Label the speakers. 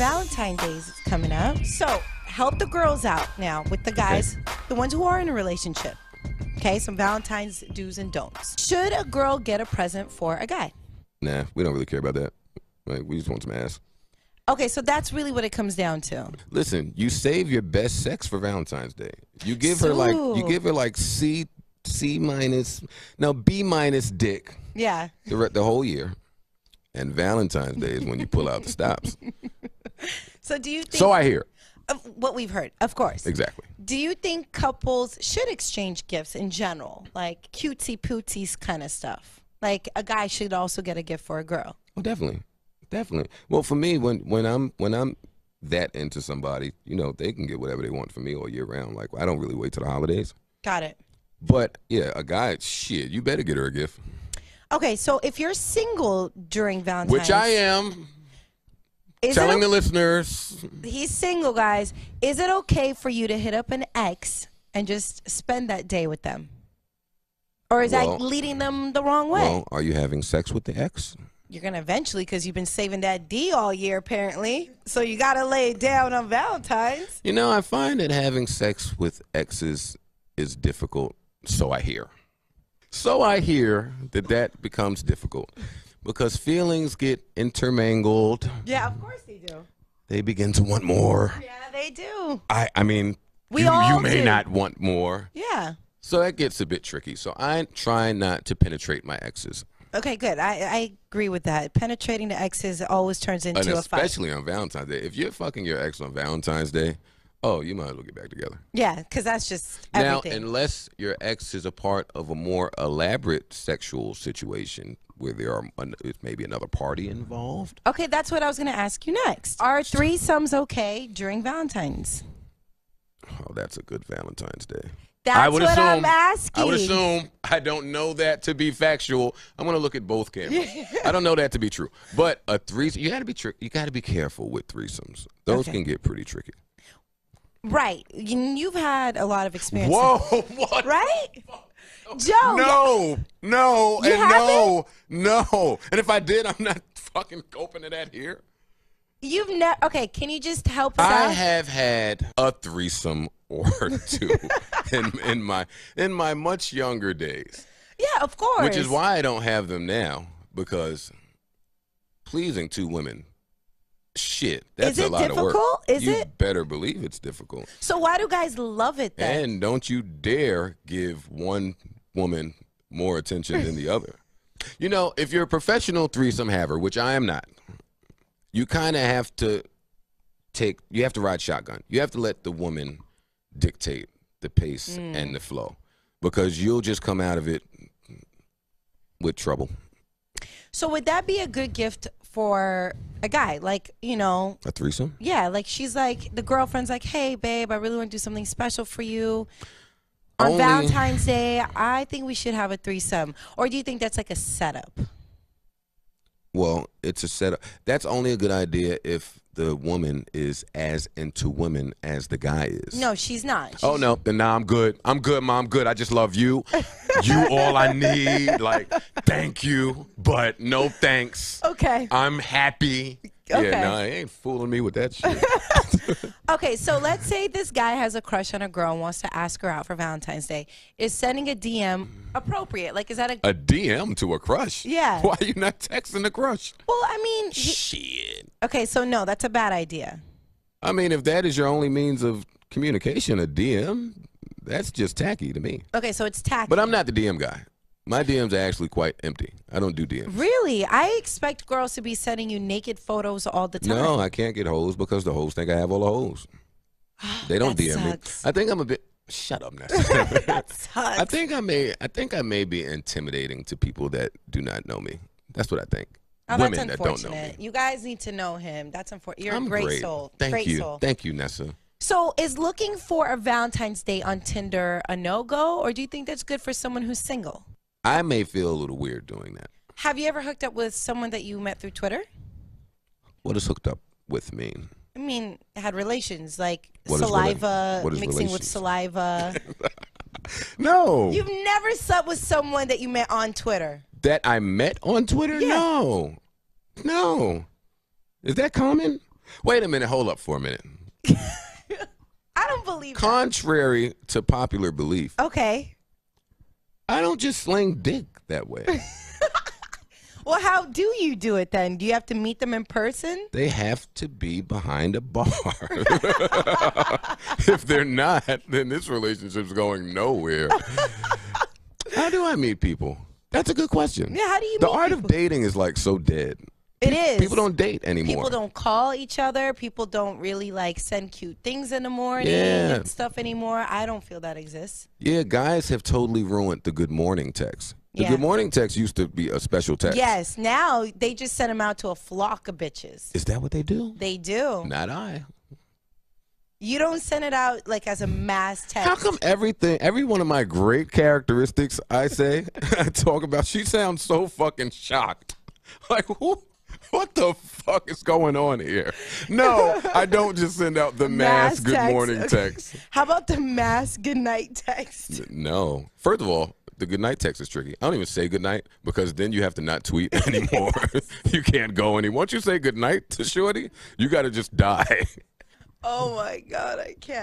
Speaker 1: Valentine's Day is coming up. So help the girls out now with the guys, the ones who are in a relationship. Okay, some Valentine's do's and don'ts. Should a girl get a present for a guy?
Speaker 2: Nah, we don't really care about that. Like, we just want some ass.
Speaker 1: Okay, so that's really what it comes down to.
Speaker 2: Listen, you save your best sex for Valentine's Day. You give her like C minus, no, B minus dick.
Speaker 1: Yeah.
Speaker 2: The whole year. And Valentine's Day is when you pull out the stops.
Speaker 1: So do you think...
Speaker 2: So I hear.
Speaker 1: What we've heard, of course.
Speaker 2: Exactly.
Speaker 1: Do you think couples should exchange gifts in general? Like cutesy-pootsies kind of stuff? Like a guy should also get a gift for a girl?
Speaker 2: Oh, definitely. Definitely. Well, for me, when I'm that into somebody, you know, they can get whatever they want from me all year round. Like, I don't really wait till the holidays.
Speaker 1: Got it.
Speaker 2: But, yeah, a guy, shit, you better get her a gift.
Speaker 1: Okay, so if you're single during Valentine's...
Speaker 2: Which I am. Telling the listeners.
Speaker 1: He's single, guys. Is it okay for you to hit up an ex and just spend that day with them? Or is that leading them the wrong way?
Speaker 2: Well, are you having sex with the ex?
Speaker 1: You're going to eventually, because you've been saving that D all year, apparently. So you got to lay it down on Valentine's.
Speaker 2: You know, I find that having sex with exes is difficult, so I hear. So I hear that becomes difficult because feelings get intermingled.
Speaker 1: Yeah, of course they do.
Speaker 2: They begin to want more.
Speaker 1: Yeah, they do.
Speaker 2: I mean, you may not want more.
Speaker 1: Yeah.
Speaker 2: So that gets a bit tricky. So I try not to penetrate my exes.
Speaker 1: Okay, good. I agree with that. Penetrating the exes always turns into a fight.
Speaker 2: Especially on Valentine's Day. If you're fucking your ex on Valentine's Day, oh, you might as well get back together.
Speaker 1: Yeah, because that's just everything.
Speaker 2: Now, unless your ex is a part of a more elaborate sexual situation where there are maybe another party involved.
Speaker 1: Okay, that's what I was going to ask you next. Are threesomes okay during Valentine's?
Speaker 2: Oh, that's a good Valentine's Day.
Speaker 1: That's what I'm asking.
Speaker 2: I would assume. I don't know that to be factual. I'm going to look at both cameras. I don't know that to be true. But a threesome, you got to be careful with threesomes. Those can get pretty tricky.
Speaker 1: Right. You've had a lot of experience.
Speaker 2: Whoa, what?
Speaker 1: Right? Joe.
Speaker 2: No, no,
Speaker 1: you
Speaker 2: and
Speaker 1: haven't?
Speaker 2: no. And if I did, I'm not fucking opening that here.
Speaker 1: You've never. Okay, can you just help us out?
Speaker 2: I have had a threesome or two in my much younger days.
Speaker 1: Yeah, of course.
Speaker 2: Which is why I don't have them now, because pleasing two women, shit, that's a lot of work.
Speaker 1: Is it?
Speaker 2: You better believe it's difficult.
Speaker 1: So why do guys love it then?
Speaker 2: And don't you dare give one woman more attention than the other. You know, if you're a professional threesome haver, which I am not, you kind of have to you have to ride shotgun. You have to let the woman dictate the pace and the flow, because you'll just come out of it with trouble.
Speaker 1: So would that be a good gift for a guy? Like, you know,
Speaker 2: a threesome?
Speaker 1: Yeah, like she's like, the girlfriend's like, hey, babe, I really want to do something special for you. On Valentine's Day, I think we should have a threesome. Or do you think that's like a setup?
Speaker 2: Well, it's a setup. That's only a good idea if the woman is as into women as the guy is.
Speaker 1: No, she's not.
Speaker 2: Oh, no. Then nah, I'm good. I'm good, Mom. I'm good. I just love you. You all I need. Like, thank you, but no thanks.
Speaker 1: Okay.
Speaker 2: I'm happy.
Speaker 1: Okay.
Speaker 2: Yeah, no, he ain't fooling me with that shit.
Speaker 1: Okay, so let's say this guy has a crush on a girl and wants to ask her out for Valentine's Day. Is sending a DM appropriate? Like, is that a
Speaker 2: DM to a crush?
Speaker 1: Yeah.
Speaker 2: Why are you not texting the crush?
Speaker 1: Well, I mean,
Speaker 2: shit.
Speaker 1: Okay, so no, that's a bad idea.
Speaker 2: I mean, if that is your only means of communication, a DM, that's just tacky to me.
Speaker 1: Okay, so it's tacky.
Speaker 2: But I'm not the DM guy. My DMs are actually quite empty. I don't do DMs.
Speaker 1: Really? I expect girls to be sending you naked photos all the time.
Speaker 2: No, I can't get hoes because the hoes think I have all the hoes. They don't DM
Speaker 1: sucks.
Speaker 2: me. I think I'm a bit. Shut up, Nessa.
Speaker 1: That sucks.
Speaker 2: I think I may be intimidating to people that do not know me. That's what I think.
Speaker 1: Oh,
Speaker 2: Women
Speaker 1: that's
Speaker 2: that don't know me.
Speaker 1: You guys need to know him. That's unfortunate. You're
Speaker 2: I'm
Speaker 1: a great
Speaker 2: great.
Speaker 1: soul.
Speaker 2: Thank
Speaker 1: great
Speaker 2: you.
Speaker 1: soul.
Speaker 2: Thank you, Nessa.
Speaker 1: So is looking for a Valentine's Day on Tinder a no-go, or do you think that's good for someone who's single?
Speaker 2: I may feel a little weird doing that.
Speaker 1: Have you ever hooked up with someone that you met through Twitter?
Speaker 2: What does hooked up with mean?
Speaker 1: I mean, had relations, like saliva, mixing with saliva.
Speaker 2: No.
Speaker 1: You've never slept with someone that you met on Twitter?
Speaker 2: That I met on Twitter?
Speaker 1: Yeah.
Speaker 2: No. No. Is that common? Wait a minute. Hold up for a minute.
Speaker 1: I don't believe that.
Speaker 2: Contrary to popular belief,
Speaker 1: Okay.
Speaker 2: I don't just sling dick that way.
Speaker 1: Well, how do you do it then? Do you have to meet them in person?
Speaker 2: They have to be behind a bar. If they're not, then this relationship's going nowhere. How do I meet people? That's a good question.
Speaker 1: Yeah, how do you
Speaker 2: The
Speaker 1: meet
Speaker 2: art
Speaker 1: people?
Speaker 2: of dating is like so dead.
Speaker 1: It is.
Speaker 2: People don't date anymore.
Speaker 1: People don't call each other. People don't really like send cute things in the morning
Speaker 2: Yeah.
Speaker 1: and stuff anymore. I don't feel that exists.
Speaker 2: Yeah, guys have totally ruined the good morning text. The
Speaker 1: Yeah.
Speaker 2: good morning text used to be a special text.
Speaker 1: Yes, now they just send them out to a flock of bitches.
Speaker 2: Is that what they do?
Speaker 1: They do.
Speaker 2: Not I.
Speaker 1: You don't send it out like as a mass text.
Speaker 2: How come every one of my great characteristics I say, I talk about, she sounds so fucking shocked. Like, what the fuck is going on here? No, I don't just send out the mass good
Speaker 1: text.
Speaker 2: morning text.
Speaker 1: How about the mass good night text?
Speaker 2: No. First of all, the good night text is tricky. I don't even say good night because then you have to not tweet anymore. You can't go anymore. Once you say good night to shorty, you got to just die.
Speaker 1: Oh my God, I can't.